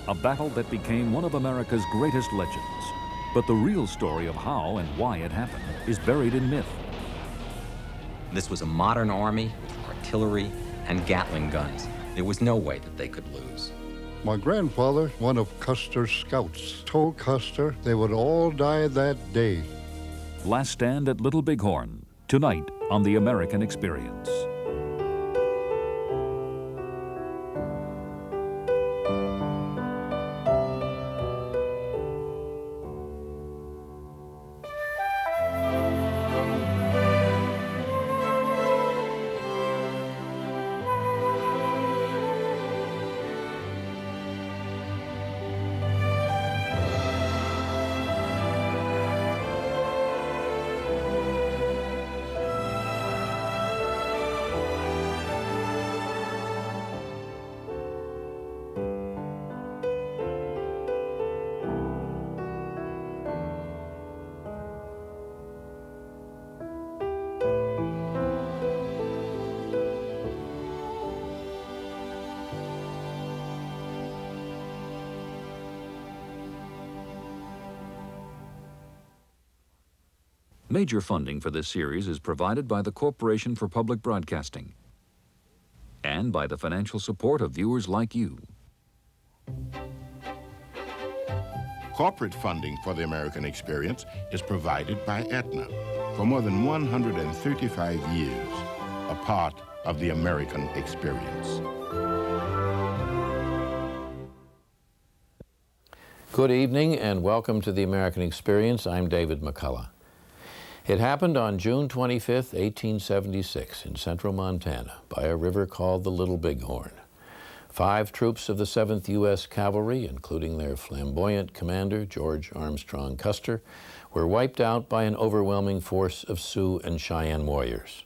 a battle that became one of America's greatest legends. But the real story of how and why it happened is buried in myth. This was a modern army with artillery and Gatling guns. There was no way that they could lose. My grandfather, one of Custer's scouts, told Custer they would all die that day. Last Stand at Little Bighorn, tonight on The American Experience. Major funding for this series is provided by the Corporation for Public Broadcasting and by the financial support of viewers like you. Corporate funding for the American Experience is provided by Aetna. For more than 135 years, a part of the American Experience. Good evening and welcome to the American Experience. I'm David McCullough. It happened on June 25, 1876, in central Montana, by a river called the Little Bighorn. 5 troops of the 7th U.S. Cavalry, including their flamboyant commander, George Armstrong Custer, were wiped out by an overwhelming force of Sioux and Cheyenne warriors.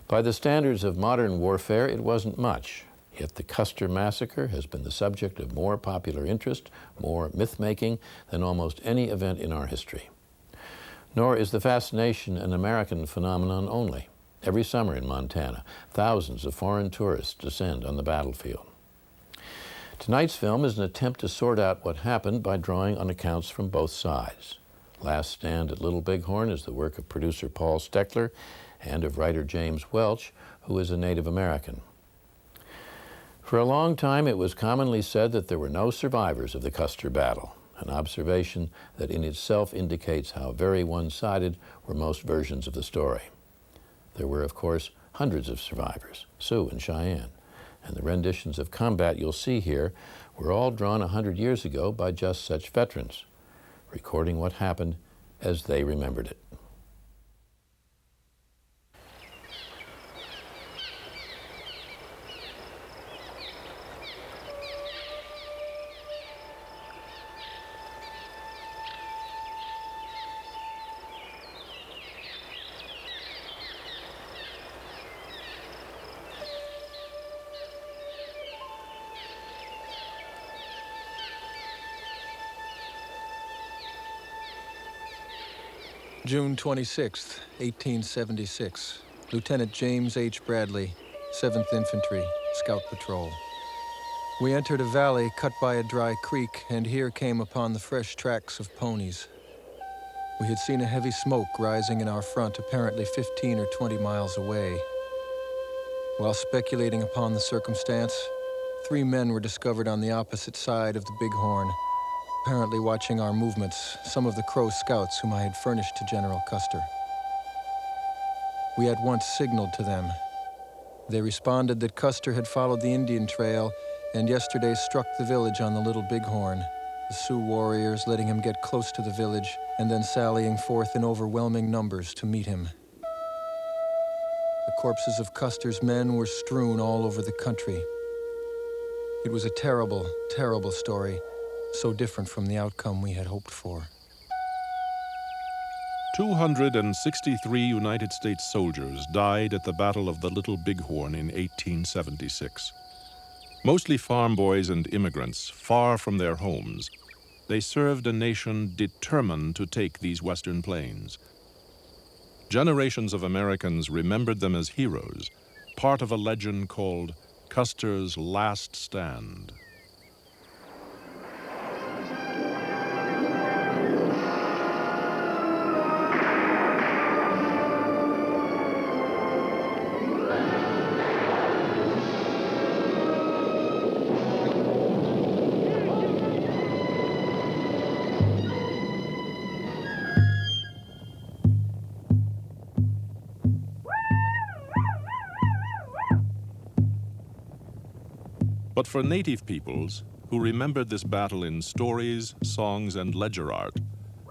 By the standards of modern warfare, it wasn't much, yet the Custer Massacre has been the subject of more popular interest, more myth-making, than almost any event in our history. Nor is the fascination an American phenomenon only. Every summer in Montana, thousands of foreign tourists descend on the battlefield. Tonight's film is an attempt to sort out what happened by drawing on accounts from both sides. Last Stand at Little Bighorn is the work of producer Paul Steckler and of writer James Welch, who is a Native American. For a long time, it was commonly said that there were no survivors of the Custer battle, an observation that in itself indicates how very one-sided were most versions of the story. There were, of course, hundreds of survivors, Sioux and Cheyenne, and the renditions of combat you'll see here were all drawn 100 years ago by just such veterans, recording what happened as they remembered it. June 26, 1876. Lieutenant James H. Bradley, 7th Infantry, Scout Patrol. We entered a valley cut by a dry creek, and here came upon the fresh tracks of ponies. We had seen a heavy smoke rising in our front, apparently 15 or 20 miles away. While speculating upon the circumstance, 3 men were discovered on the opposite side of the Bighorn, apparently watching our movements, some of the Crow scouts whom I had furnished to General Custer. We at once signaled to them. They responded that Custer had followed the Indian trail and yesterday struck the village on the Little Bighorn, the Sioux warriors letting him get close to the village and then sallying forth in overwhelming numbers to meet him. The corpses of Custer's men were strewn all over the country. It was a terrible, terrible story, so different from the outcome we had hoped for. 263 United States soldiers died at the Battle of the Little Bighorn in 1876. Mostly farm boys and immigrants, far from their homes, they served a nation determined to take these western plains. Generations of Americans remembered them as heroes, part of a legend called Custer's Last Stand. But for native peoples, who remembered this battle in stories, songs, and ledger art,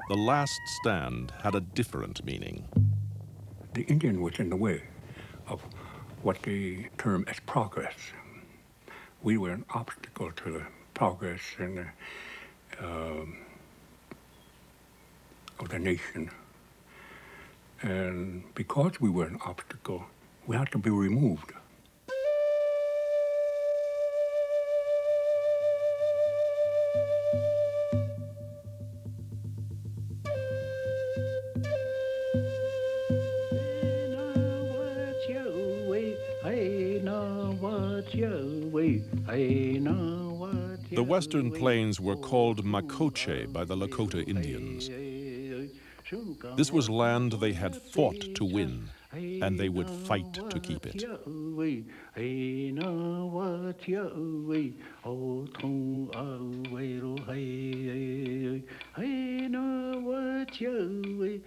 the last stand had a different meaning. The Indian was in the way of what they term as progress. We were an obstacle to the progress of the nation. And because we were an obstacle, we had to be removed. The Western Plains were called Makoche by the Lakota Indians. This was land they had fought to win, and they would fight to keep it.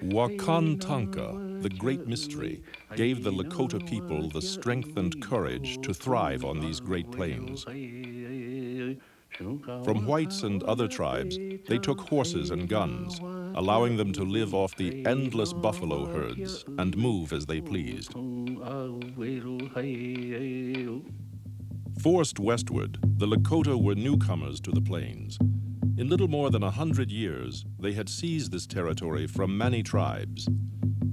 Wakantanka, the Great Mystery, gave the Lakota people the strength and courage to thrive on these Great Plains. From whites and other tribes, they took horses and guns, allowing them to live off the endless buffalo herds and move as they pleased. Forced westward, the Lakota were newcomers to the plains. In little more than 100 years, they had seized this territory from many tribes.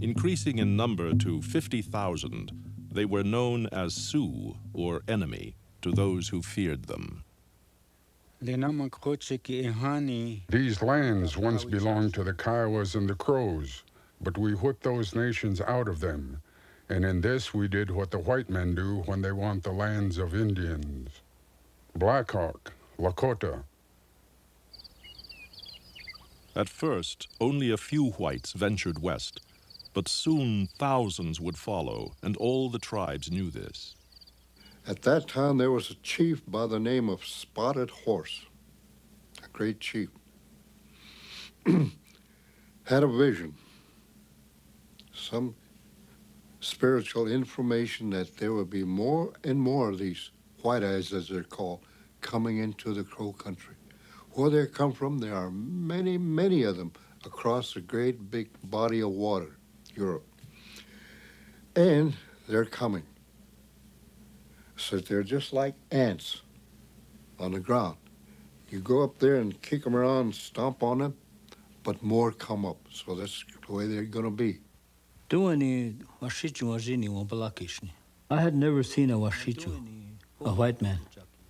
Increasing in number to 50,000, they were known as Sioux, or enemy, to those who feared them. These lands once belonged to the Kiowas and the Crows, but we put those nations out of them. And in this we did what the white men do when they want the lands of Indians. Black Hawk, Lakota. At first, only a few whites ventured west, but soon thousands would follow, and all the tribes knew this. At that time, there was a chief by the name of Spotted Horse, a great chief. Had a vision, some spiritual information that there would be more and more of these white eyes, as they're called, coming into the Crow country. Where they come from, there are many, many of them across the great big body of water, Europe. And they're coming. So they're just like ants on the ground. You go up there and kick them around, stomp on them, but more come up. So that's the way they're going to be. I had never seen a Washichu, a white man,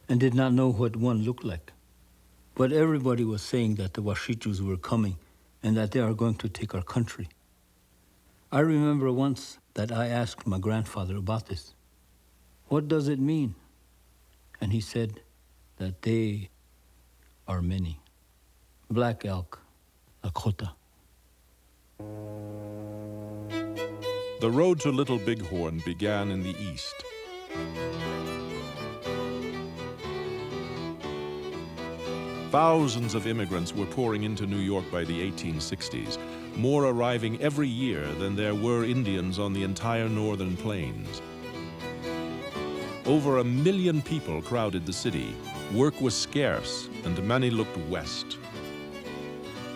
and did not know what one looked like. But everybody was saying that the Washichus were coming and that they are going to take our country. I remember once that I asked my grandfather about this. What does it mean? And he said that they are many. Black Elk, Lakota. The road to Little Bighorn began in the east. Thousands of immigrants were pouring into New York by the 1860s, more arriving every year than there were Indians on the entire northern plains. Over 1 million people crowded the city. Work was scarce, and many looked west.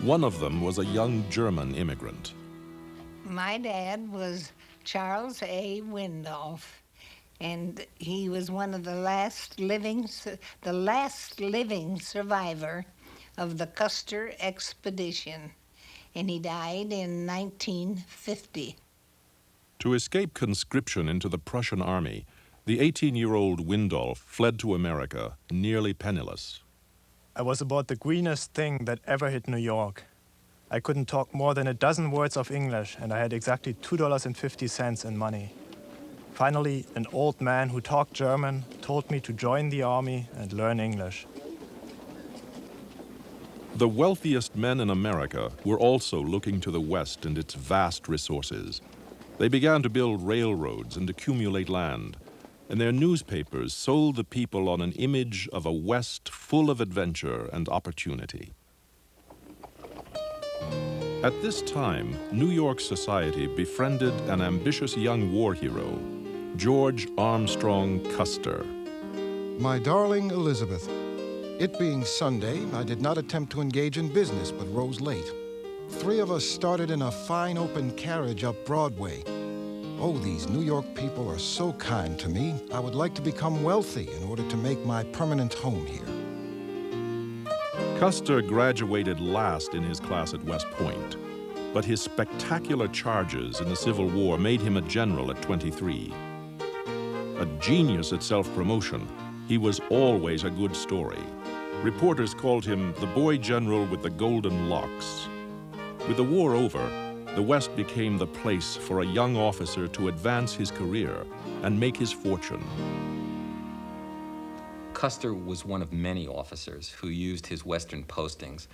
One of them was a young German immigrant. My dad was Charles A. Windolf, and he was one of the last living survivor of the Custer expedition, and he died in 1950. To escape conscription into the Prussian army, the 18-year-old Windolf fled to America, nearly penniless. I was about the greenest thing that ever hit New York. I couldn't talk more than a dozen words of English, and I had exactly $2.50 in money. Finally, an old man who talked German told me to join the army and learn English. The wealthiest men in America were also looking to the West and its vast resources. They began to build railroads and accumulate land, and their newspapers sold the people on an image of a West full of adventure and opportunity. At this time, New York society befriended an ambitious young war hero, George Armstrong Custer. My darling Elizabeth, it being Sunday, I did not attempt to engage in business, but rose late. 3 of us started in a fine open carriage up Broadway. Oh, these New York people are so kind to me. I would like to become wealthy in order to make my permanent home here. Custer graduated last in his class at West Point, but his spectacular charges in the Civil War made him a general at 23. A genius at self-promotion, he was always a good story. Reporters called him the boy general with the golden locks. With the war over, the West became the place for a young officer to advance his career and make his fortune. Custer was one of many officers who used his Western postings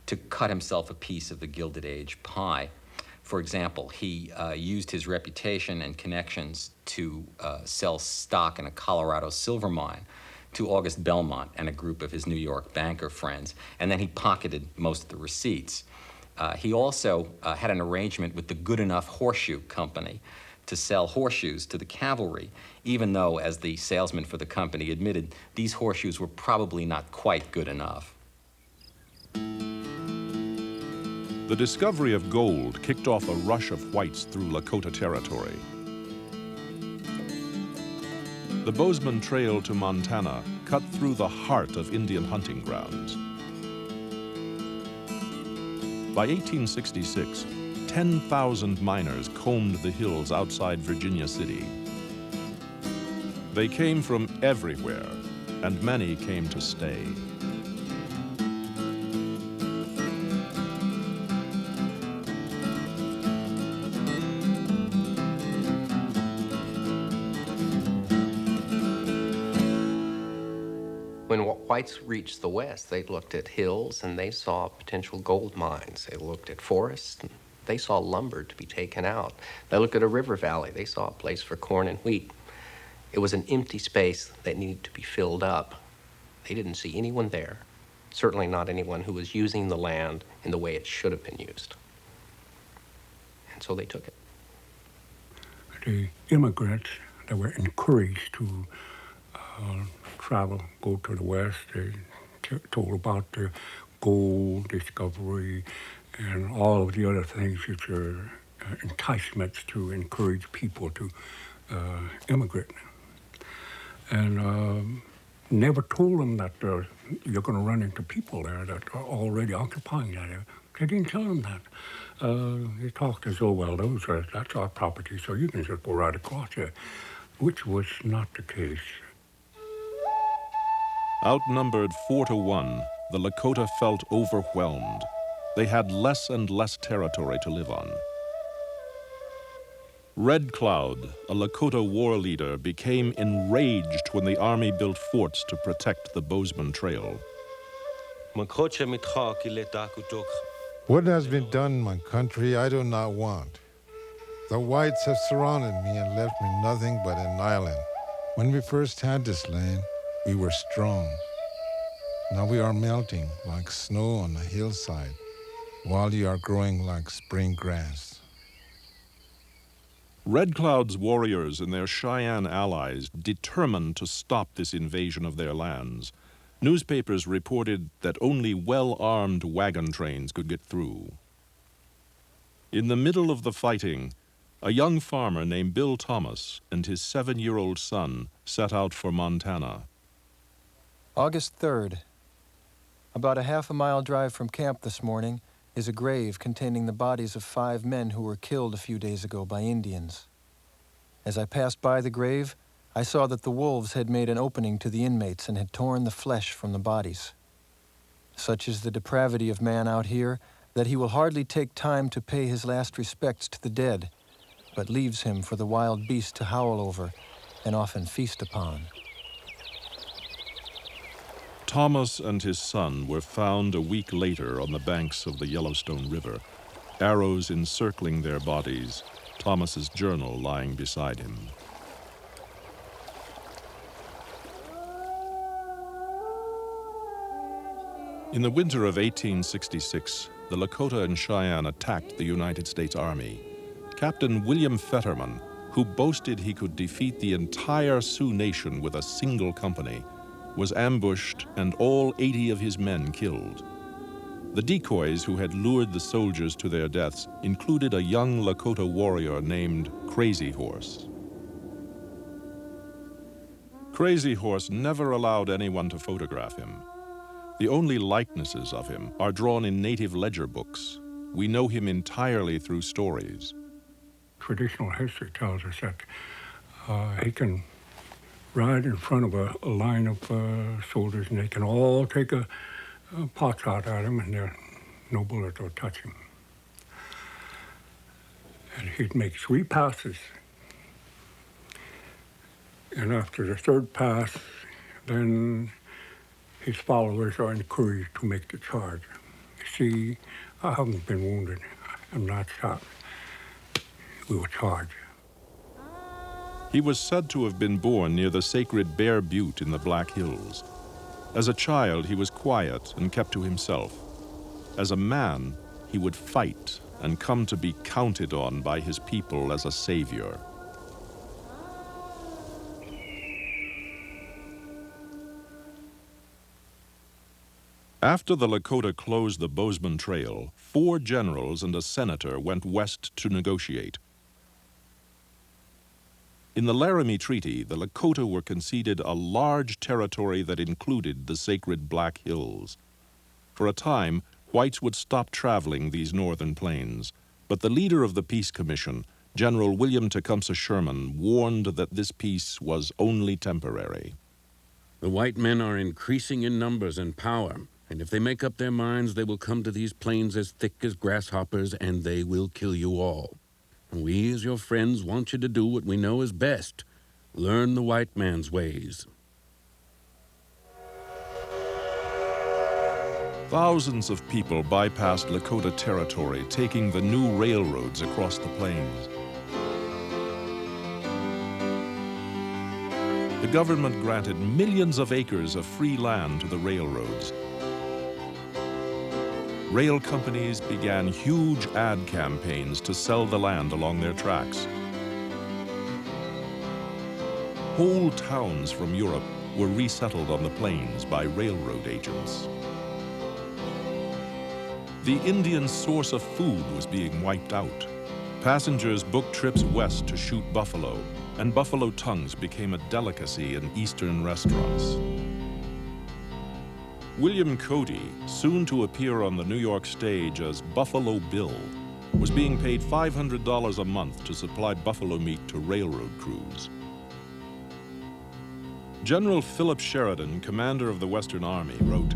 to cut himself a piece of the Gilded Age pie. For example, he used his reputation and connections to sell stock in a Colorado silver mine to August Belmont and a group of his New York banker friends, and then he pocketed most of the receipts. He also had an arrangement with the Good Enough Horseshoe Company to sell horseshoes to the cavalry, even though, as the salesman for the company admitted, these horseshoes were probably not quite good enough. The discovery of gold kicked off a rush of whites through Lakota territory. The Bozeman Trail to Montana cut through the heart of Indian hunting grounds. By 1866, 10,000 miners combed the hills outside Virginia City. They came from everywhere, and many came to stay. When whites reached the West, they looked at hills and they saw potential gold mines. They looked at forests and they saw lumber to be taken out. They looked at a river valley. They saw a place for corn and wheat. It was an empty space that needed to be filled up. They didn't see anyone there, certainly not anyone who was using the land in the way it should have been used. And so they took it. The immigrants that were encouraged to travel, go to the West. They told about the gold discovery and all of the other things which are enticements to encourage people to immigrate. And never told them that you're going to run into people there that are already occupying that area. They didn't tell them that. They talked as though, well, that's our property, so you can just go right across there, which was not the case. Outnumbered 4-1, the Lakota felt overwhelmed. They had less and less territory to live on. Red Cloud, a Lakota war leader, became enraged when the army built forts to protect the Bozeman Trail. What has been done in my country, I do not want. The whites have surrounded me and left me nothing but an island. When we first had this land, we were strong. Now we are melting like snow on a hillside, while you are growing like spring grass. Red Cloud's warriors and their Cheyenne allies determined to stop this invasion of their lands. Newspapers reported that only well-armed wagon trains could get through. In the middle of the fighting, a young farmer named Bill Thomas and his 7-year-old son set out for Montana. August 3rd. About a half-a-mile drive from camp this morning is a grave containing the bodies of 5 men who were killed a few days ago by Indians. As I passed by the grave, I saw that the wolves had made an opening to the inmates and had torn the flesh from the bodies. Such is the depravity of man out here that he will hardly take time to pay his last respects to the dead, but leaves him for the wild beast to howl over and often feast upon. Thomas and his son were found a week later on the banks of the Yellowstone River, arrows encircling their bodies, Thomas's journal lying beside him. In the winter of 1866, the Lakota and Cheyenne attacked the United States Army. Captain William Fetterman, who boasted he could defeat the entire Sioux Nation with a single company, was ambushed and all 80 of his men killed. The decoys who had lured the soldiers to their deaths included a young Lakota warrior named Crazy Horse. Crazy Horse never allowed anyone to photograph him. The only likenesses of him are drawn in native ledger books. We know him entirely through stories. Traditional history tells us that he can ride in front of a line of soldiers, and they can all take a pot shot at him, and no bullet will touch him. And he'd make 3 passes. And after the 3rd pass, then his followers are encouraged to make the charge. You see, I haven't been wounded. I'm not shot. We will charge. He was said to have been born near the sacred Bear Butte in the Black Hills. As a child, he was quiet and kept to himself. As a man, he would fight and come to be counted on by his people as a savior. After the Lakota closed the Bozeman Trail, 4 generals and a senator went west to negotiate. In the Laramie Treaty, the Lakota were conceded a large territory that included the sacred Black Hills. For a time, whites would stop traveling these northern plains, but the leader of the Peace Commission, General William Tecumseh Sherman, warned that this peace was only temporary. The white men are increasing in numbers and power, and if they make up their minds, they will come to these plains as thick as grasshoppers, and they will kill you all. And we, as your friends, want you to do what we know is best. Learn the white man's ways. Thousands of people bypassed Lakota territory, taking the new railroads across the plains. The government granted millions of acres of free land to the railroads. Rail companies began huge ad campaigns to sell the land along their tracks. Whole towns from Europe were resettled on the plains by railroad agents. The Indian source of food was being wiped out. Passengers booked trips west to shoot buffalo, and buffalo tongues became a delicacy in eastern restaurants. William Cody, soon to appear on the New York stage as Buffalo Bill, was being paid $500 a month to supply buffalo meat to railroad crews. General Philip Sheridan, commander of the Western Army, wrote,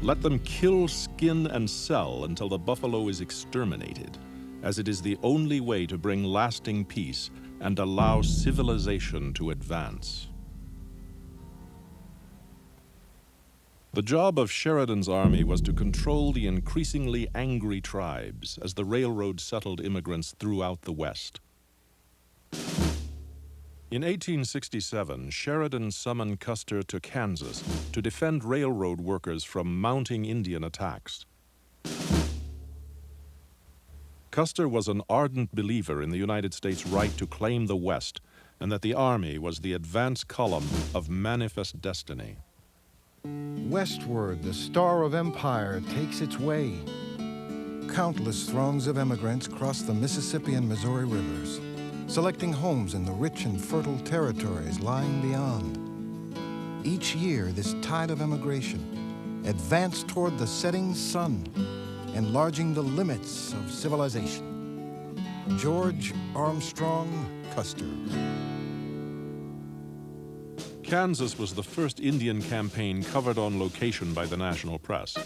"Let them kill, skin, and sell until the buffalo is exterminated, as it is the only way to bring lasting peace and allow civilization to advance." The job of Sheridan's army was to control the increasingly angry tribes as the railroad settled immigrants throughout the West. In 1867, Sheridan summoned Custer to Kansas to defend railroad workers from mounting Indian attacks. Custer was an ardent believer in the United States' right to claim the West, and that the Army was the advance column of manifest destiny. Westward, the star of empire takes its way. Countless throngs of immigrants cross the Mississippi and Missouri rivers, selecting homes in the rich and fertile territories lying beyond. Each year, this tide of immigration advanced toward the setting sun, enlarging the limits of civilization. George Armstrong Custer. Kansas was the first Indian campaign covered on location by the national press.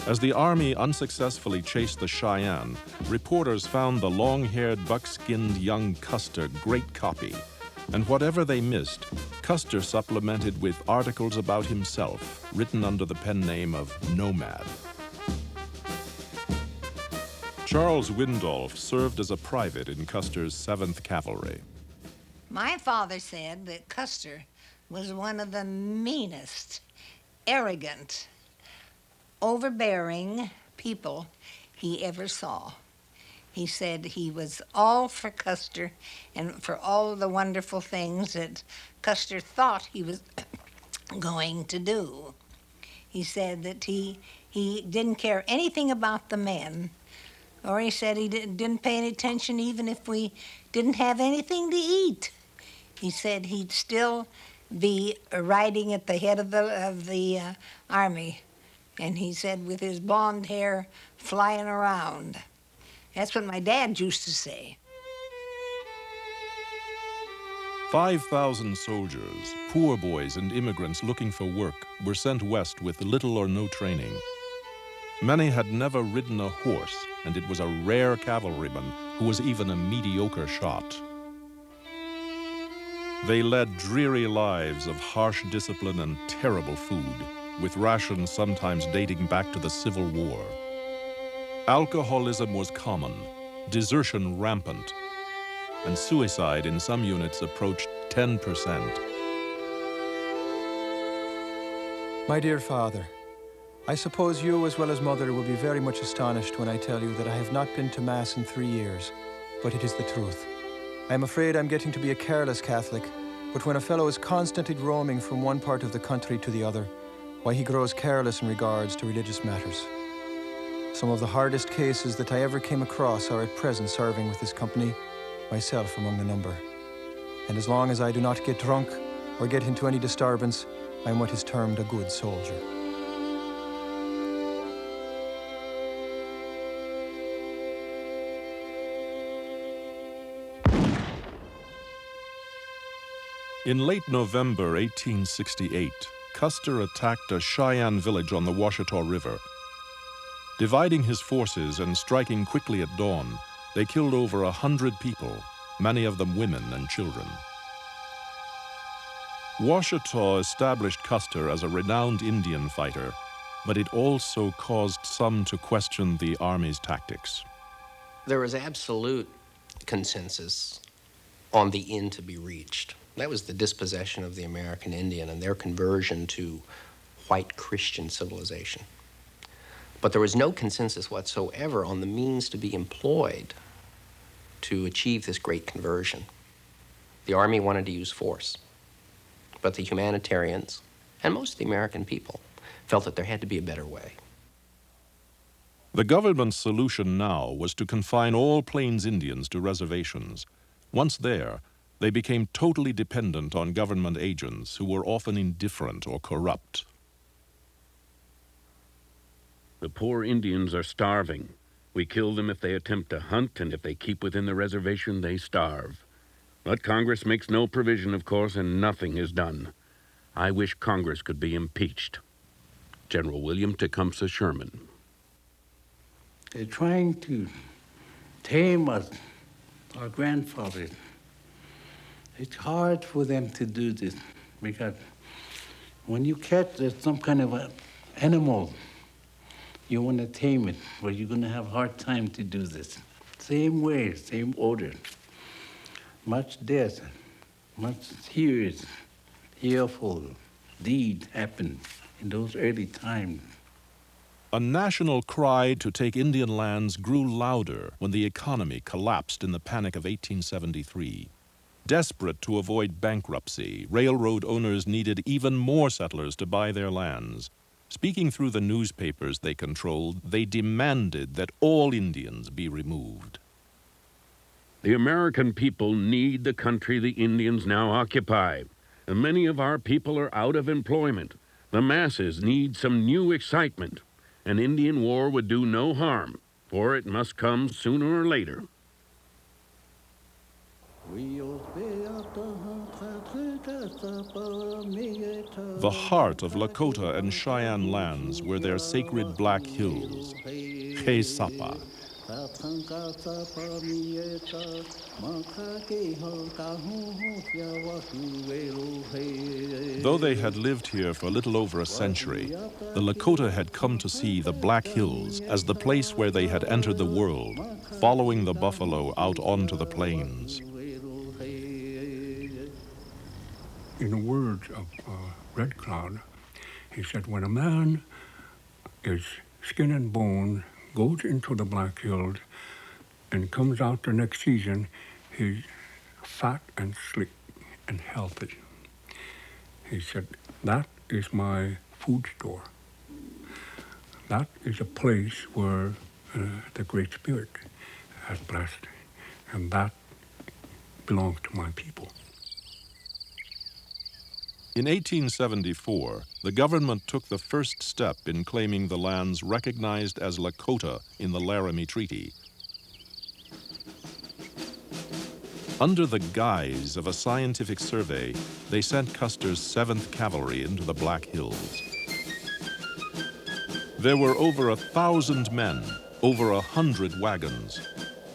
As the Army unsuccessfully chased the Cheyenne, reporters found the long-haired, buck-skinned young Custer great copy. And whatever they missed, Custer supplemented with articles about himself, written under the pen name of Nomad. Charles Windolph served as a private in Custer's 7th Cavalry. My father said that Custer was one of the meanest, arrogant, overbearing people he ever saw. He said he was all for Custer and for all the wonderful things that Custer thought he was going to do. He said that he didn't care anything about the men, or he said he didn't pay any attention even if we didn't have anything to eat. He said he'd still be riding at the head of the army, and he said with his blonde hair flying around. That's what my dad used to say. 5,000 soldiers, poor boys and immigrants looking for work, were sent west with little or no training. Many had never ridden a horse, and it was a rare cavalryman who was even a mediocre shot. They led dreary lives of harsh discipline and terrible food, with rations sometimes dating back to the Civil War. Alcoholism was common, desertion rampant, and suicide in some units approached 10%. My dear father, I suppose you as well as mother will be very much astonished when I tell you that I have not been to Mass in 3 years, but it is the truth. I am afraid I'm getting to be a careless Catholic, but when a fellow is constantly roaming from one part of the country to the other, why, he grows careless in regards to religious matters. Some of the hardest cases that I ever came across are at present serving with this company, myself among the number. And as long as I do not get drunk or get into any disturbance, I am what is termed a good soldier. In late November 1868, Custer attacked a Cheyenne village on the Washita River. Dividing his forces and striking quickly at dawn, they killed over 100 people, many of them women and children. Washita established Custer as a renowned Indian fighter, but it also caused some to question the Army's tactics. There was absolute consensus on the end to be reached. That was the dispossession of the American Indian and their conversion to white Christian civilization. But there was no consensus whatsoever on the means to be employed to achieve this great conversion. The Army wanted to use force, but the humanitarians and most of the American people felt that there had to be a better way. The government's solution now was to confine all Plains Indians to reservations. Once there, they became totally dependent on government agents who were often indifferent or corrupt. The poor Indians are starving. We kill them if they attempt to hunt, and if they keep within the reservation, they starve. But Congress makes no provision, of course, and nothing is done. I wish Congress could be impeached. General William Tecumseh Sherman. They're trying to tame us, our grandfathers. It's hard for them to do this because when you catch some kind of an animal, you want to tame it, but you're going to have a hard time to do this. Same way, same order. Much death, much serious, fearful deed happened in those early times. A national cry to take Indian lands grew louder when the economy collapsed in the Panic of 1873. Desperate to avoid bankruptcy, railroad owners needed even more settlers to buy their lands. Speaking through the newspapers they controlled, they demanded that all Indians be removed. The American people need the country the Indians now occupy, and many of our people are out of employment. The masses need some new excitement. An Indian war would do no harm, for it must come sooner or later. The heart of Lakota and Cheyenne lands were their sacred Black Hills, He Sapa. Though they had lived here for a little over a century, the Lakota had come to see the Black Hills as the place where they had entered the world, following the buffalo out onto the plains. In the words of Red Cloud, he said, when a man is skin and bone, goes into the Black Hills, and comes out the next season, he's fat and slick and healthy. He said, that is my food store. That is a place where the Great Spirit has blessed, and that belongs to my people. In 1874, the government took the first step in claiming the lands recognized as Lakota in the Laramie Treaty. Under the guise of a scientific survey, they sent Custer's 7th Cavalry into the Black Hills. There were over 1,000 men, over 100 wagons.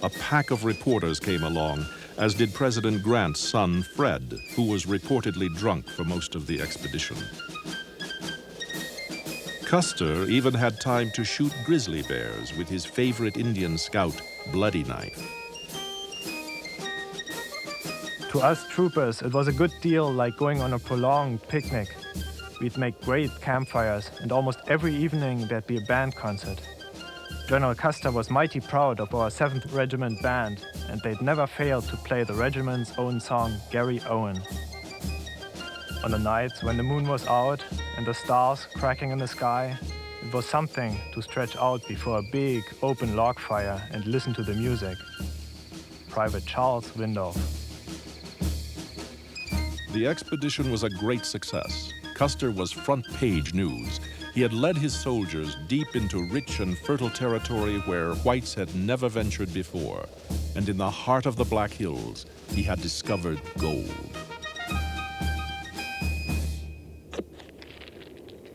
A pack of reporters came along, as did President Grant's son, Fred, who was reportedly drunk for most of the expedition. Custer even had time to shoot grizzly bears with his favorite Indian scout, Bloody Knife. To us troopers, it was a good deal like going on a prolonged picnic. We'd make great campfires, and almost every evening there'd be a band concert. General Custer was mighty proud of our 7th Regiment band, and they'd never failed to play the regiment's own song, Gary Owen. On the nights when the moon was out and the stars cracking in the sky, it was something to stretch out before a big, open log fire and listen to the music. Private Charles Windorf. The expedition was a great success. Custer was front-page news. He had led his soldiers deep into rich and fertile territory where whites had never ventured before. And in the heart of the Black Hills, he had discovered gold.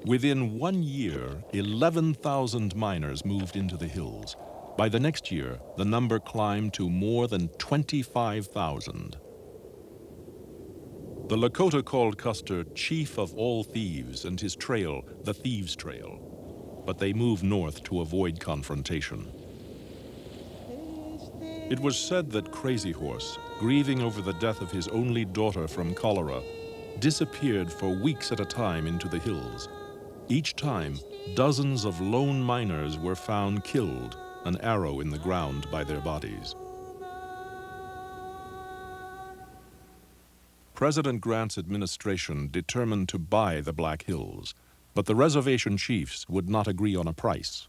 Within 1 year, 11,000 miners moved into the hills. By the next year, the number climbed to more than 25,000. The Lakota called Custer Chief of All Thieves and his trail the Thieves' Trail. But they moved north to avoid confrontation. It was said that Crazy Horse, grieving over the death of his only daughter from cholera, disappeared for weeks at a time into the hills. Each time, dozens of lone miners were found killed, an arrow in the ground by their bodies. President Grant's administration determined to buy the Black Hills, but the reservation chiefs would not agree on a price.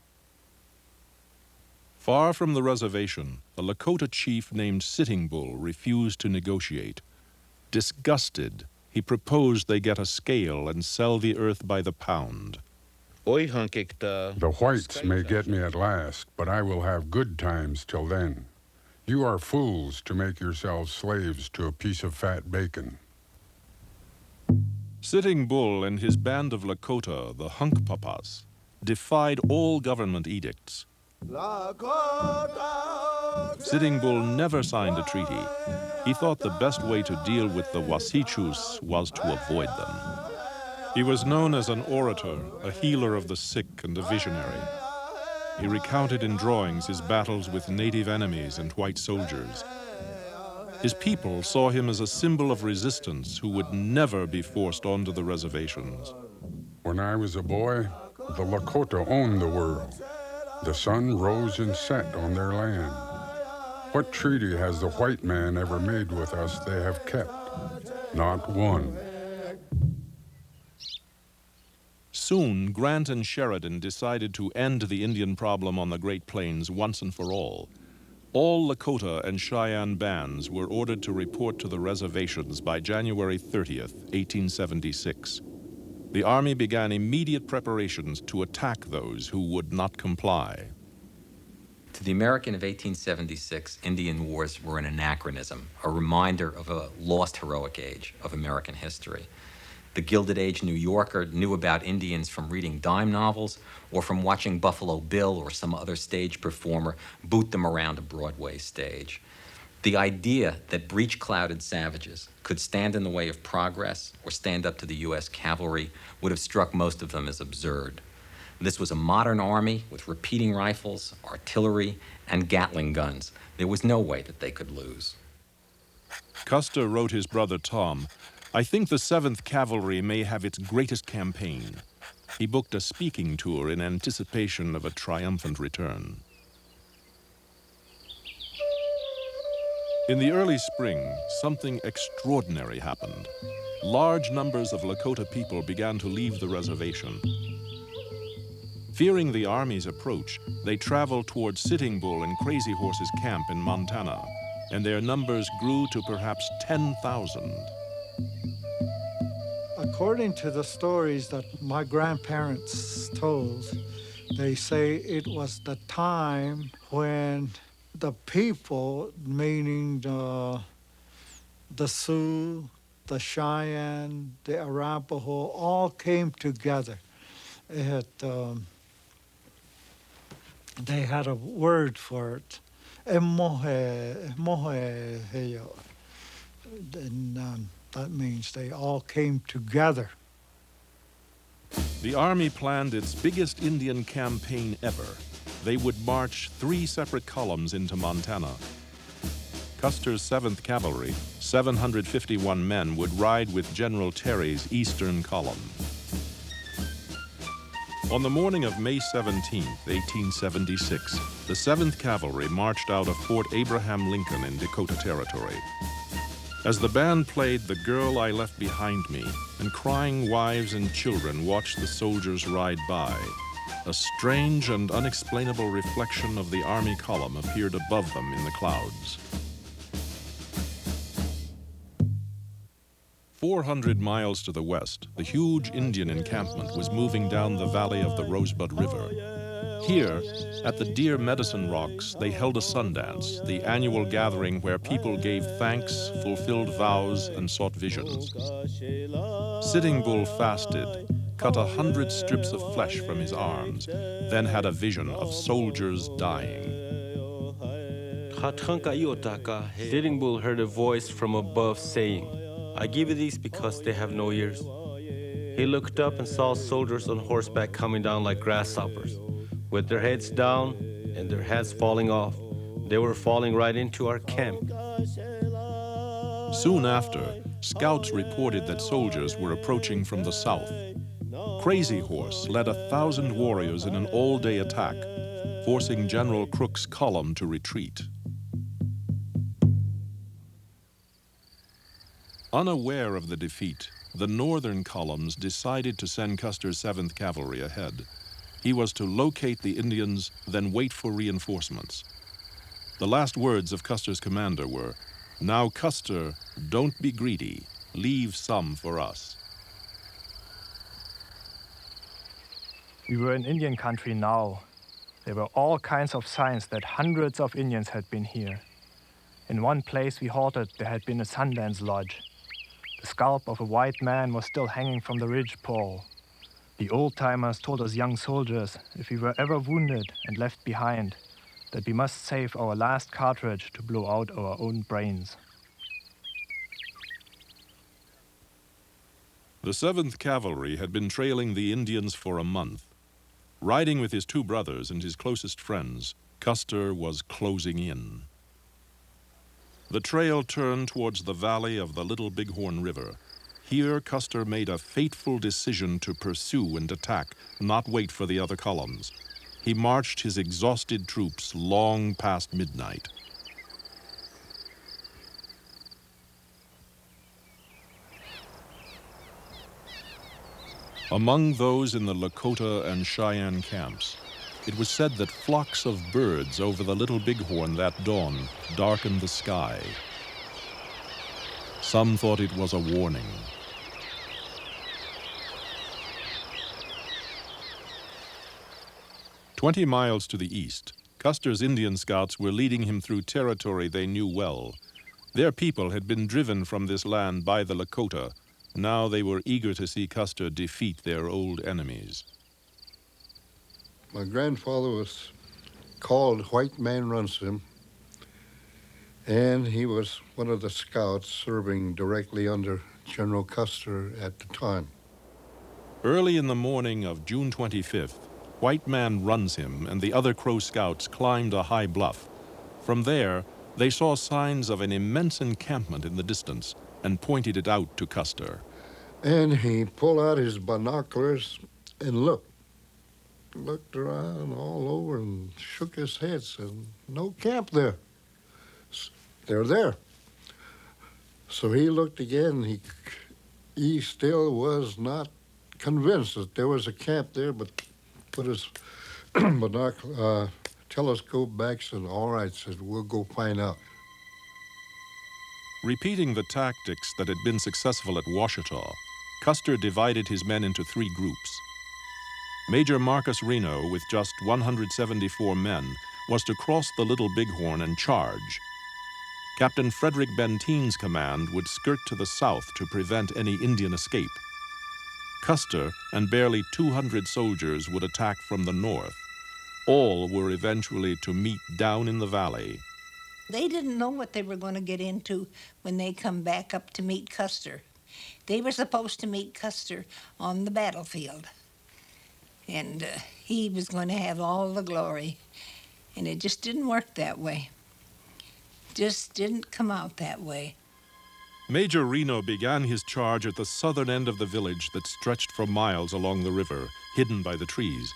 Far from the reservation, a Lakota chief named Sitting Bull refused to negotiate. Disgusted, he proposed they get a scale and sell the earth by the pound. The whites may get me at last, but I will have good times till then. You are fools to make yourselves slaves to a piece of fat bacon. Sitting Bull and his band of Lakota, the Hunkpapas, defied all government edicts. Sitting Bull never signed a treaty. He thought the best way to deal with the Wasichus was to avoid them. He was known as an orator, a healer of the sick and a visionary. He recounted in drawings his battles with native enemies and white soldiers. His people saw him as a symbol of resistance who would never be forced onto the reservations. When I was a boy, the Lakota owned the world. The sun rose and set on their land. What treaty has the white man ever made with us they have kept? Not one. Soon, Grant and Sheridan decided to end the Indian problem on the Great Plains once and for all. All Lakota and Cheyenne bands were ordered to report to the reservations by January 30th, 1876. The Army began immediate preparations to attack those who would not comply. To the American of 1876, Indian wars were an anachronism, a reminder of a lost heroic age of American history. The Gilded Age New Yorker knew about Indians from reading dime novels or from watching Buffalo Bill or some other stage performer boot them around a Broadway stage. The idea that breech-clouded savages could stand in the way of progress or stand up to the U.S. cavalry would have struck most of them as absurd. This was a modern army with repeating rifles, artillery, and Gatling guns. There was no way that they could lose. Custer wrote his brother Tom, "I think the 7th Cavalry may have its greatest campaign." He booked a speaking tour in anticipation of a triumphant return. In the early spring, something extraordinary happened. large numbers of Lakota people began to leave the reservation. Fearing the Army's approach, they traveled towards Sitting Bull and Crazy Horse's camp in Montana, and their numbers grew to perhaps 10,000. According to the stories that my grandparents told, they say it was the time when the people, meaning the Sioux, the Cheyenne, the Arapaho, all came together. They had a word for it. And that means they all came together. The Army planned its biggest Indian campaign ever. They would march 3 separate columns into Montana. Custer's 7th Cavalry, 751 men, would ride with General Terry's Eastern Column. On the morning of May 17, 1876, the 7th Cavalry marched out of Fort Abraham Lincoln in Dakota Territory. As the band played The Girl I Left Behind Me, and crying wives and children watched the soldiers ride by, a strange and unexplainable reflection of the Army column appeared above them in the clouds. 400 miles to the west, the huge Indian encampment was moving down the valley of the Rosebud River. Here, at the Deer Medicine Rocks, they held a Sundance, the annual gathering where people gave thanks, fulfilled vows, and sought visions. Sitting Bull fasted, cut 100 strips of flesh from his arms, then had a vision of soldiers dying. Sitting Bull heard a voice from above saying, "I give you these because they have no ears." He looked up and saw soldiers on horseback coming down like grasshoppers, with their heads down and their hats falling off. They were falling right into our camp. Soon after, scouts reported that soldiers were approaching from the south. Crazy Horse led 1,000 warriors in an all-day attack, forcing General Crook's column to retreat. Unaware of the defeat, the northern columns decided to send Custer's 7th Cavalry ahead. He was to locate the Indians, then wait for reinforcements. The last words of Custer's commander were, "Now, Custer, don't be greedy. Leave some for us." We were in Indian country now. There were all kinds of signs that hundreds of Indians had been here. In one place we halted, there had been a Sundance lodge. The scalp of a white man was still hanging from the ridge pole. The old-timers told us young soldiers, if we were ever wounded and left behind, that we must save our last cartridge to blow out our own brains. The 7th Cavalry had been trailing the Indians for a month. Riding with his 2 brothers and his closest friends, Custer was closing in. The trail turned towards the valley of the Little Bighorn River. Here, Custer made a fateful decision to pursue and attack, not wait for the other columns. He marched his exhausted troops long past midnight. Among those in the Lakota and Cheyenne camps, it was said that flocks of birds over the Little Bighorn that dawn darkened the sky. Some thought it was a warning. "20 miles to the east, Custer's Indian scouts were leading him through territory they knew well. Their people had been driven from this land by the Lakota. Now they were eager to see Custer defeat their old enemies. My grandfather was called White Man Ransom, and he was one of the scouts serving directly under General Custer at the time. Early in the morning of June 25th, White Man Ransom and the other Crow scouts climbed a high bluff. From there, they saw signs of an immense encampment in the distance and pointed it out to Custer. And he pulled out his binoculars and looked around all over and shook his head, said, "No camp there. They're there." So he looked again, he still was not convinced that there was a camp there, but put his telescope back, said, all right, said, we'll go find out. Repeating the tactics that had been successful at Washita, Custer divided his men into 3 groups. Major Marcus Reno, with just 174 men, was to cross the Little Bighorn and charge. Captain Frederick Bentine's command would skirt to the south to prevent any Indian escape. Custer and barely 200 soldiers would attack from the north. All were eventually to meet down in the valley. They didn't know what they were going to get into when they come back up to meet Custer. They were supposed to meet Custer on the battlefield. And he was going to have all the glory. And it just didn't work that way. Just didn't come out that way. Major Reno began his charge at the southern end of the village that stretched for miles along the river, hidden by the trees.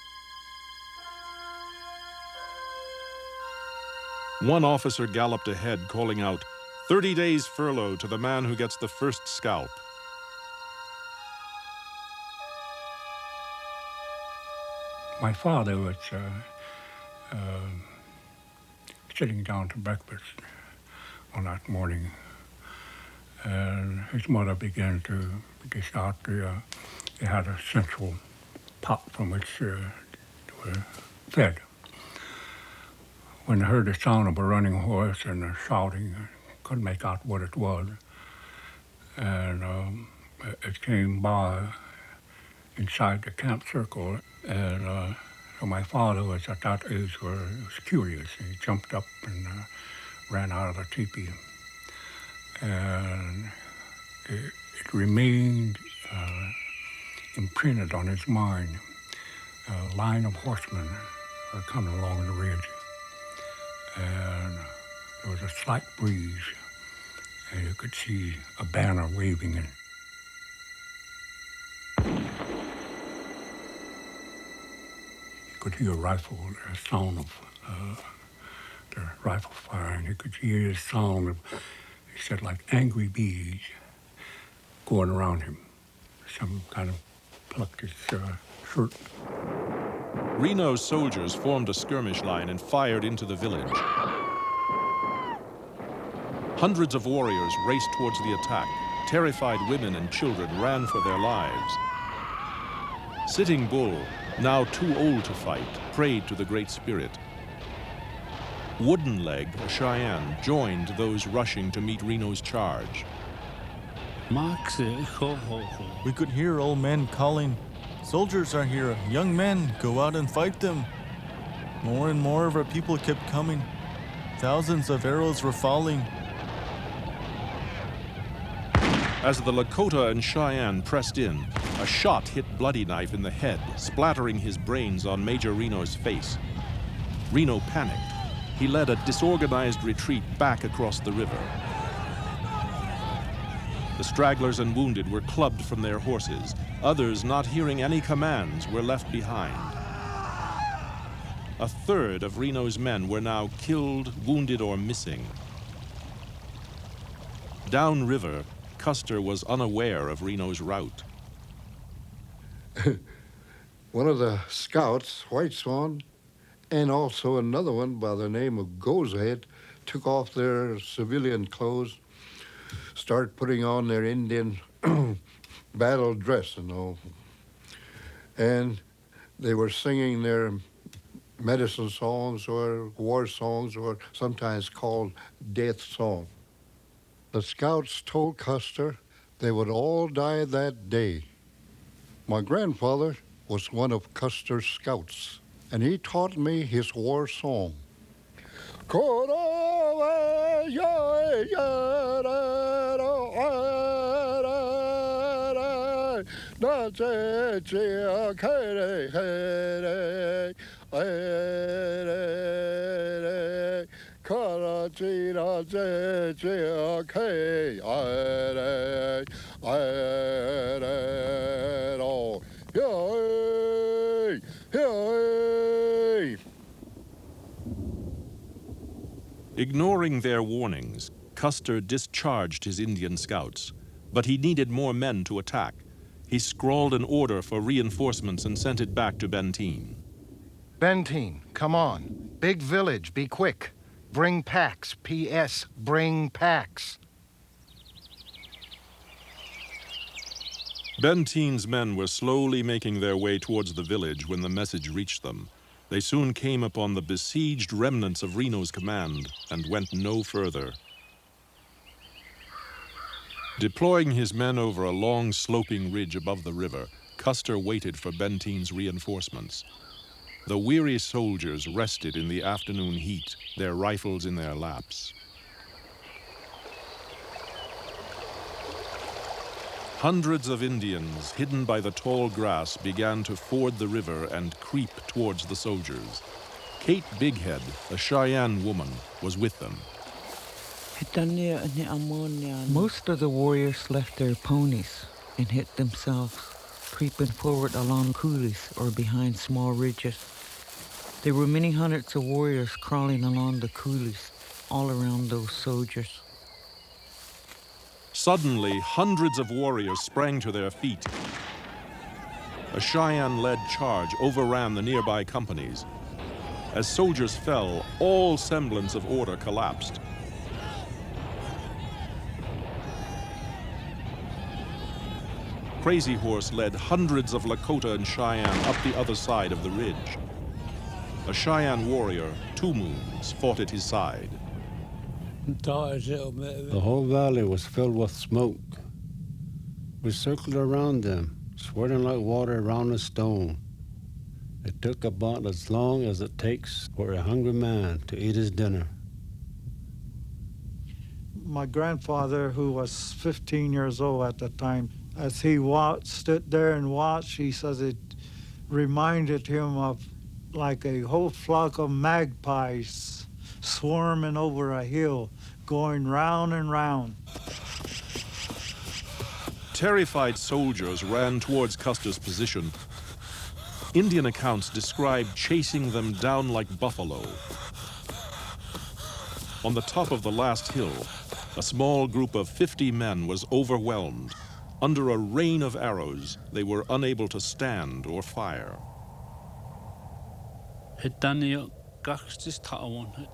One officer galloped ahead, calling out, 30 days furlough to the man who gets the first scalp. My father was sitting down to breakfast on that morning, and his mother began to dish out they had a central pot from which they were fed. When I heard the sound of a running horse and a shouting, I couldn't make out what it was. And it came by inside the camp circle, and so my father was at that age where he was curious. He jumped up and ran out of the teepee. And it remained imprinted on his mind. A line of horsemen were coming along the ridge. And there was a slight breeze, and you could see a banner waving in. You could hear a sound of the rifle firing. You could hear the sound of, he said, like angry bees going around him. Some kind of plucked his shirt. Reno's soldiers formed a skirmish line and fired into the village. Hundreds of warriors raced towards the attack. Terrified women and children ran for their lives. Sitting Bull, now too old to fight, prayed to the Great Spirit. Wooden Leg, a Cheyenne, joined those rushing to meet Reno's charge. We could hear old men calling, "Soldiers are here, young men, go out and fight them." More and more of our people kept coming. Thousands of arrows were falling. As the Lakota and Cheyenne pressed in, a shot hit Bloody Knife in the head, splattering his brains on Major Reno's face. Reno panicked. He led a disorganized retreat back across the river. The stragglers and wounded were clubbed from their horses. Others, not hearing any commands, were left behind. A third of Reno's men were now killed, wounded, or missing. Downriver, Custer was unaware of Reno's route. One of the scouts, White Swan, and also another one by the name of Gozehead, took off their civilian clothes, started putting on their Indian battle dress, and they were singing their medicine songs or war songs, or sometimes called death songs. The scouts told Custer they would all die that day. My grandfather was one of Custer's scouts, and he taught me his war song. Ignoring their warnings, Custer discharged his Indian scouts. But he needed more men to attack. He scrawled an order for reinforcements and sent it back to Benteen. Benteen, come on. Big village, be quick. Bring packs. P.S. Bring packs. Benteen's men were slowly making their way towards the village when the message reached them. They soon came upon the besieged remnants of Reno's command and went no further. Deploying his men over a long sloping ridge above the river, Custer waited for Benteen's reinforcements. The weary soldiers rested in the afternoon heat, their rifles in their laps. Hundreds of Indians, hidden by the tall grass, began to ford the river and creep towards the soldiers. Kate Bighead, a Cheyenne woman, was with them. Most of the warriors left their ponies and hid themselves, creeping forward along coulees or behind small ridges. There were many hundreds of warriors crawling along the coulees, all around those soldiers. Suddenly, hundreds of warriors sprang to their feet. A Cheyenne-led charge overran the nearby companies. As soldiers fell, all semblance of order collapsed. Crazy Horse led hundreds of Lakota and Cheyenne up the other side of the ridge. A Cheyenne warrior, Two Moons, fought at his side. The whole valley was filled with smoke. We circled around them, swirling like water around a stone. It took about as long as it takes for a hungry man to eat his dinner. My grandfather, who was 15 years old at the time, as he stood there and watched, he says it reminded him of like a whole flock of magpies swarming over a hill, going round and round. Terrified soldiers ran towards Custer's position. Indian accounts described chasing them down like buffalo. On the top of the last hill, a small group of 50 men was overwhelmed. Under a rain of arrows, they were unable to stand or fire.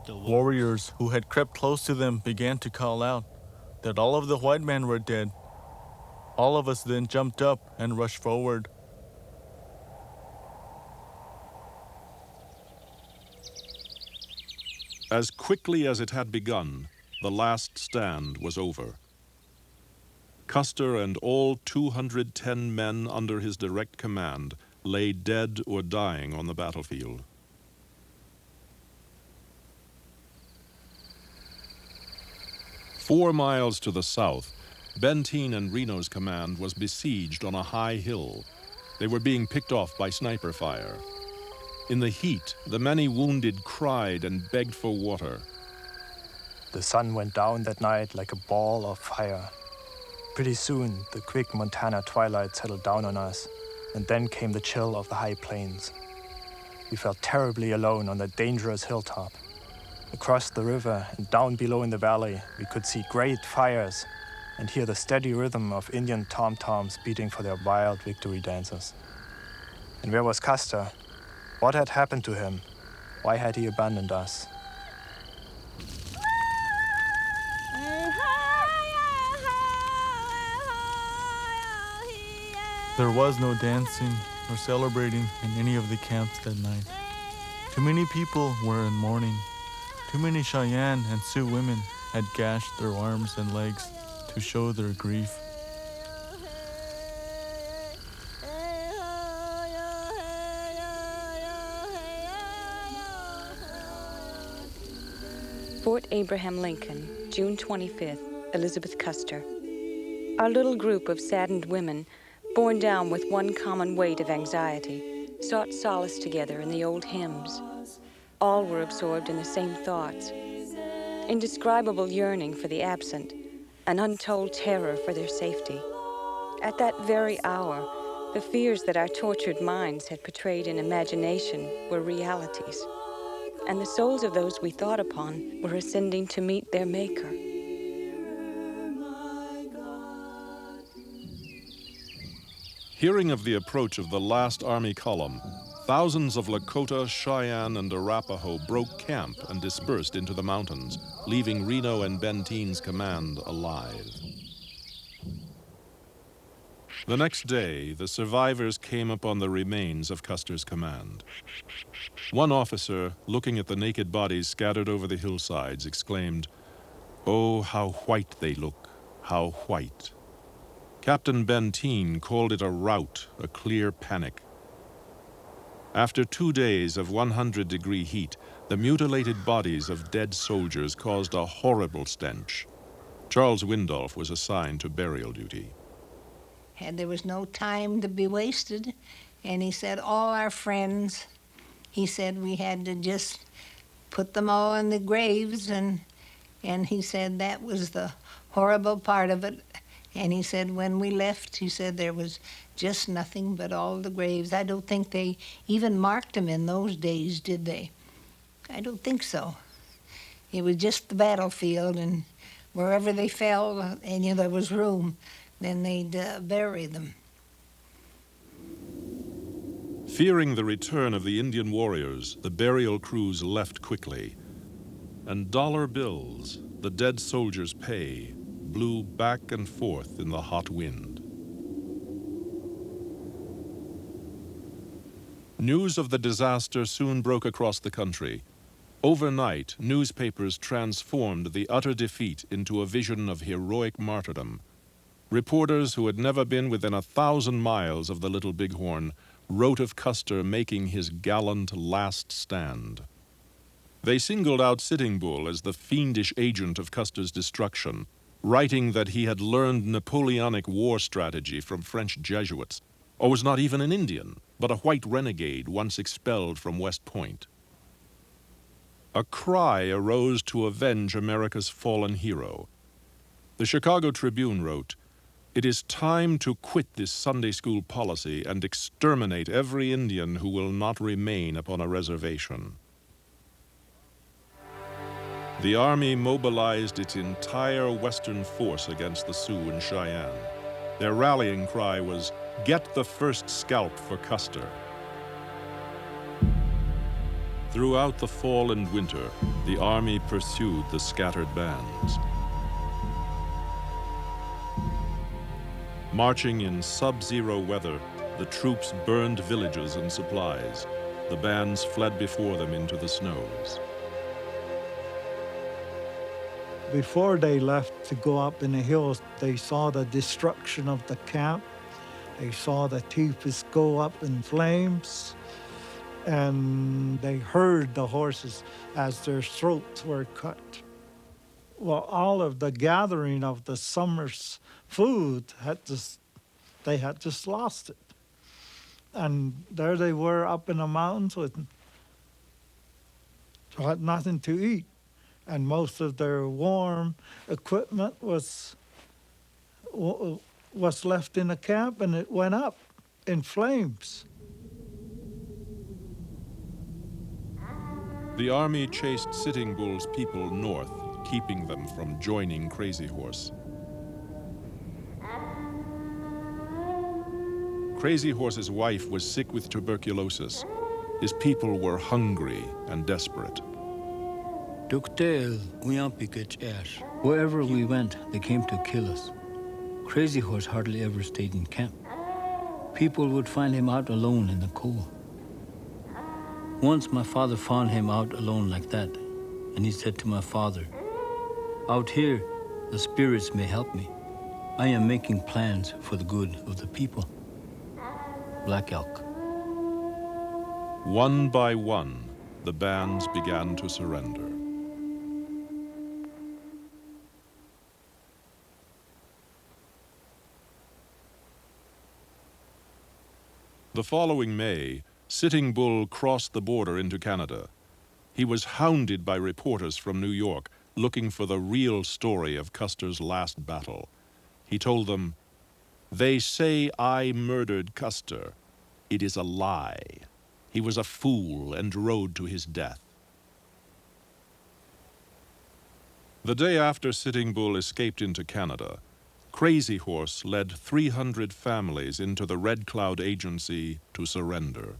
Warriors who had crept close to them began to call out that all of the white men were dead. All of us then jumped up and rushed forward. As quickly as it had begun, the last stand was over. Custer and all 210 men under his direct command lay dead or dying on the battlefield. Four miles to the south, Benteen and Reno's command was besieged on a high hill. They were being picked off by sniper fire. In the heat, the many wounded cried and begged for water. The sun went down that night like a ball of fire. Pretty soon, the quick Montana twilight settled down on us, and then came the chill of the high plains. We felt terribly alone on that dangerous hilltop. Across the river and down below in the valley, we could see great fires and hear the steady rhythm of Indian tom-toms beating for their wild victory dances. And where was Custer? What had happened to him? Why had he abandoned us? There was no dancing or celebrating in any of the camps that night. Too many people were in mourning. Too many Cheyenne and Sioux women had gashed their arms and legs to show their grief. Fort Abraham Lincoln, June 25th, Elizabeth Custer. Our little group of saddened women, borne down with one common weight of anxiety, sought solace together in the old hymns. All were absorbed in the same thoughts. Indescribable yearning for the absent, an untold terror for their safety. At that very hour, the fears that our tortured minds had portrayed in imagination were realities, and the souls of those we thought upon were ascending to meet their Maker. Hearing of the approach of the last army column, thousands of Lakota, Cheyenne, and Arapaho broke camp and dispersed into the mountains, leaving Reno and Benteen's command alive. The next day, the survivors came upon the remains of Custer's command. One officer, looking at the naked bodies scattered over the hillsides, exclaimed, "Oh, how white they look, how white." Captain Benteen called it a rout, a clear panic. After 2 days of 100-degree heat, the mutilated bodies of dead soldiers caused a horrible stench. Charles Windolph was assigned to burial duty. And there was no time to be wasted. And he said, all our friends, he said we had to just put them all in the graves. And he said that was the horrible part of it. And he said when we left, he said there was just nothing but all the graves. I don't think they even marked them in those days, did they? I don't think so. It was just the battlefield, and wherever they fell, and there was room, then they'd bury them. Fearing the return of the Indian warriors, the burial crews left quickly. And dollar bills, the dead soldiers' pay, blew back and forth in the hot wind. News of the disaster soon broke across the country. Overnight, newspapers transformed the utter defeat into a vision of heroic martyrdom. Reporters who had never been within 1,000 miles of the Little Bighorn wrote of Custer making his gallant last stand. They singled out Sitting Bull as the fiendish agent of Custer's destruction, writing that he had learned Napoleonic war strategy from French Jesuits, or was not even an Indian, but a white renegade once expelled from West Point. A cry arose to avenge America's fallen hero. The Chicago Tribune wrote, "It is time to quit this Sunday school policy and exterminate every Indian who will not remain upon a reservation." The Army mobilized its entire western force against the Sioux and Cheyenne. Their rallying cry was, "Get the first scalp for Custer." Throughout the fall and winter, the Army pursued the scattered bands. Marching in sub-zero weather, the troops burned villages and supplies. The bands fled before them into the snows. Before they left to go up in the hills, they saw the destruction of the camp. They saw the teepees go up in flames, and they heard the horses as their throats were cut. Well, all of the gathering of the summer's food they had just lost it. And there they were up in the mountains with had nothing to eat. And most of their warm equipment was left in the camp, and it went up in flames. The Army chased Sitting Bull's people north, keeping them from joining Crazy Horse. Crazy Horse's wife was sick with tuberculosis. His people were hungry and desperate. Wherever we went, they came to kill us. Crazy Horse hardly ever stayed in camp. People would find him out alone in the cold. Once my father found him out alone like that, and he said to my father, "Out here, the spirits may help me. I am making plans for the good of the people." Black Elk. One by one, the bands began to surrender. The following May, Sitting Bull crossed the border into Canada. He was hounded by reporters from New York looking for the real story of Custer's last battle. He told them, "They say I murdered Custer. It is a lie. He was a fool and rode to his death." The day after Sitting Bull escaped into Canada, Crazy Horse led 300 families into the Red Cloud Agency to surrender.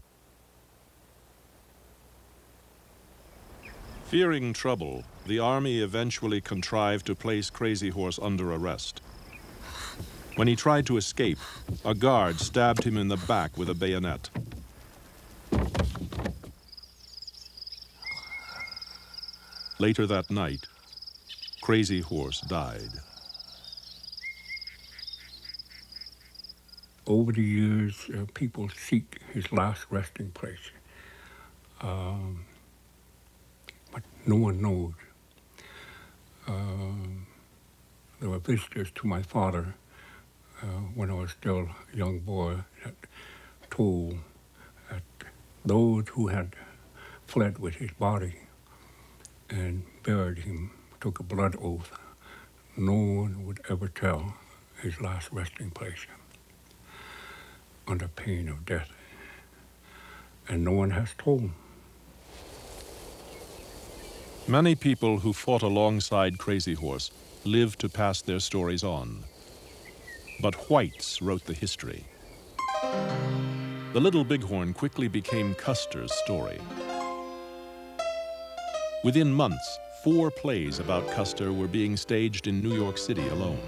Fearing trouble, the Army eventually contrived to place Crazy Horse under arrest. When he tried to escape, a guard stabbed him in the back with a bayonet. Later that night, Crazy Horse died. Over the years, people seek his last resting place, but no one knows. There were visitors to my father when I was still a young boy that told that those who had fled with his body and buried him took a blood oath. No one would ever tell his last resting place under pain of death. And no one has told. Many people who fought alongside Crazy Horse lived to pass their stories on. But whites wrote the history. The Little Bighorn quickly became Custer's story. Within months, 4 plays about Custer were being staged in New York City alone.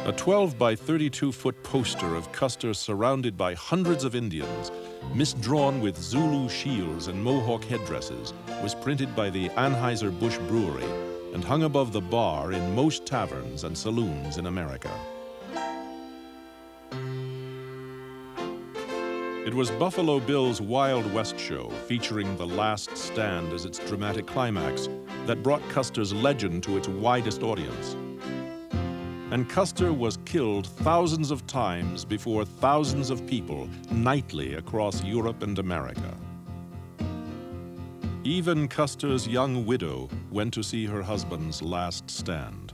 A 12 by 32-foot poster of Custer surrounded by hundreds of Indians, misdrawn with Zulu shields and Mohawk headdresses, was printed by the Anheuser-Busch Brewery and hung above the bar in most taverns and saloons in America. It was Buffalo Bill's Wild West show, featuring The Last Stand as its dramatic climax, that brought Custer's legend to its widest audience. And Custer was killed thousands of times before thousands of people nightly across Europe and America. Even Custer's young widow went to see her husband's last stand.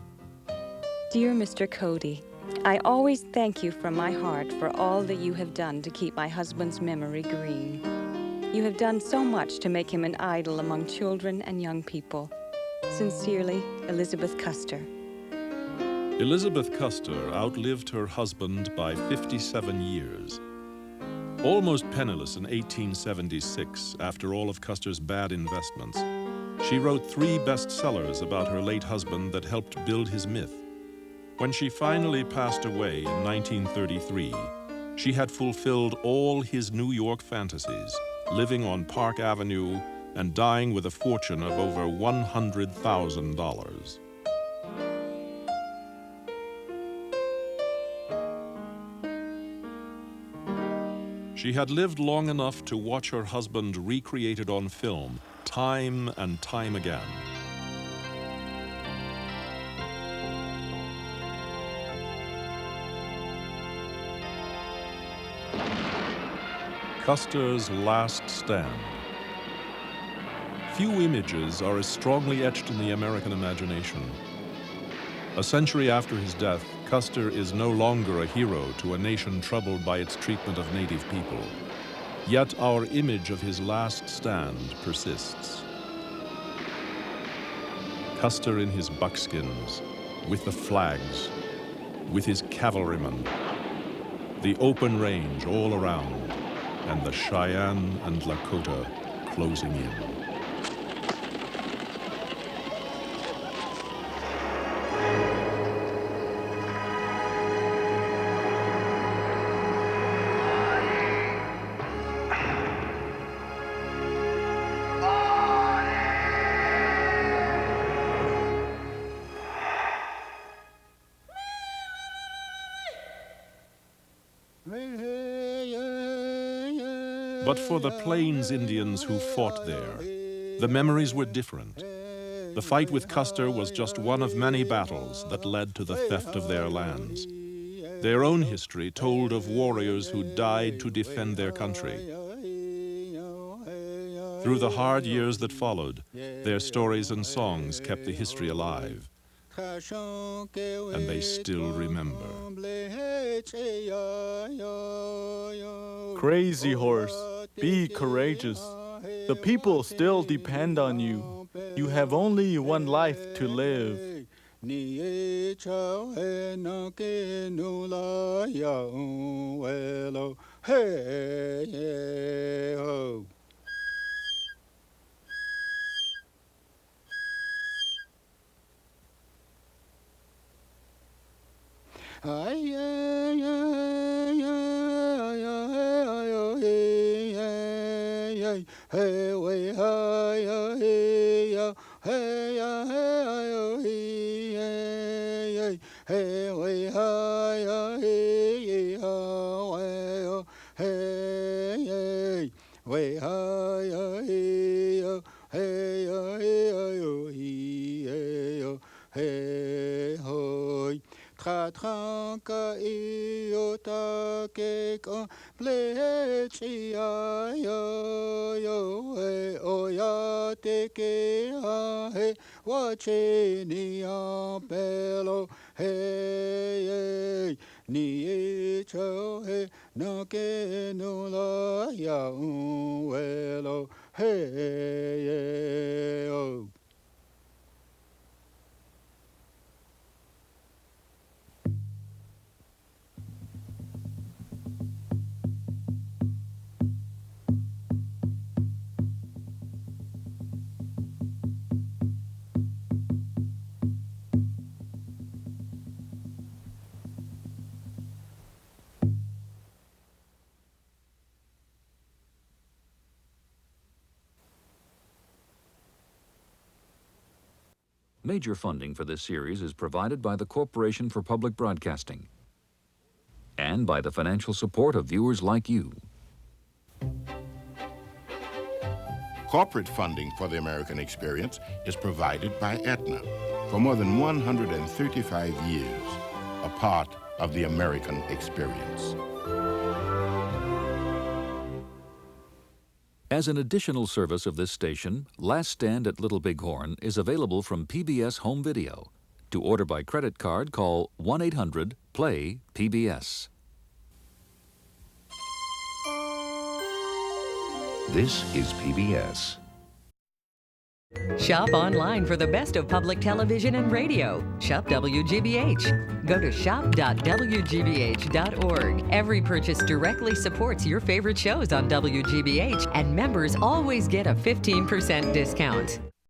Dear Mr. Cody, I always thank you from my heart for all that you have done to keep my husband's memory green. You have done so much to make him an idol among children and young people. Sincerely, Elizabeth Custer. Elizabeth Custer outlived her husband by 57 years. Almost penniless in 1876, after all of Custer's bad investments, she wrote 3 bestsellers about her late husband that helped build his myth. When she finally passed away in 1933, she had fulfilled all his New York fantasies, living on Park Avenue and dying with a fortune of over $100,000. She had lived long enough to watch her husband recreated on film time and time again. Custer's Last Stand. Few images are as strongly etched in the American imagination. A century after his death, Custer is no longer a hero to a nation troubled by its treatment of native people. Yet our image of his last stand persists. Custer in his buckskins, with the flags, with his cavalrymen, the open range all around, and the Cheyenne and Lakota closing in. But for the Plains Indians who fought there, the memories were different. The fight with Custer was just one of many battles that led to the theft of their lands. Their own history told of warriors who died to defend their country. Through the hard years that followed, their stories and songs kept the history alive. And they still remember. Crazy Horse, be courageous. The people still depend on you. You have only one life to live. Ni e chao he na ke no la ya welo hey ho. Ay ay ay ay ay hey way hey hey hey hey hey way hey hey way hey hey hey tra tranca iota que con plechia yo o ya te que he watching ya pelo hey ni cho he no que no la ya welo hey oh. Major funding for this series is provided by the Corporation for Public Broadcasting and by the financial support of viewers like you. Corporate funding for the American Experience is provided by Aetna. For more than 135 years, a part of the American Experience. As an additional service of this station, Last Stand at Little Bighorn is available from PBS Home Video. To order by credit card, call 1-800-PLAY-PBS. This is PBS. Shop online for the best of public television and radio. Shop WGBH. Go to shop.wgbh.org. Every purchase directly supports your favorite shows on WGBH, and members always get a 15% discount.